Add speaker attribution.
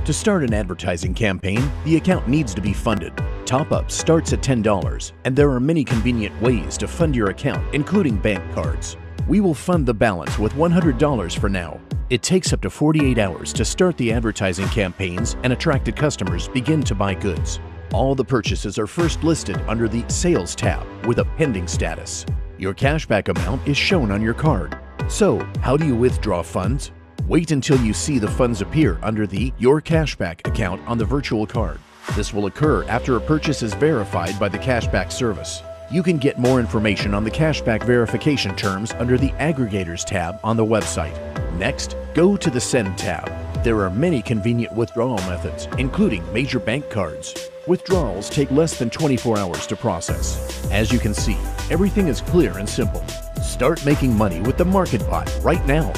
Speaker 1: To start an advertising campaign, the account needs to be funded. Top-up starts at $10, and there are many convenient ways to fund your account, including bank cards. We will fund the balance with $100 for now. It takes up to 48 hours to start the advertising campaigns, and attracted customers begin to buy goods. All the purchases are first listed under the Sales tab with a pending status. Your cashback amount is shown on your card. So, how do you withdraw funds? Wait until you see the funds appear under the Your Cashback account on the virtual card. This will occur after a purchase is verified by the cashback service. You can get more information on the cashback verification terms under the Aggregators tab on the website. Next, go to the Send tab. There are many convenient withdrawal methods, including major bank cards. Withdrawals take less than 24 hours to process. As you can see, everything is clear and simple. Start making money with the MarketBot right now.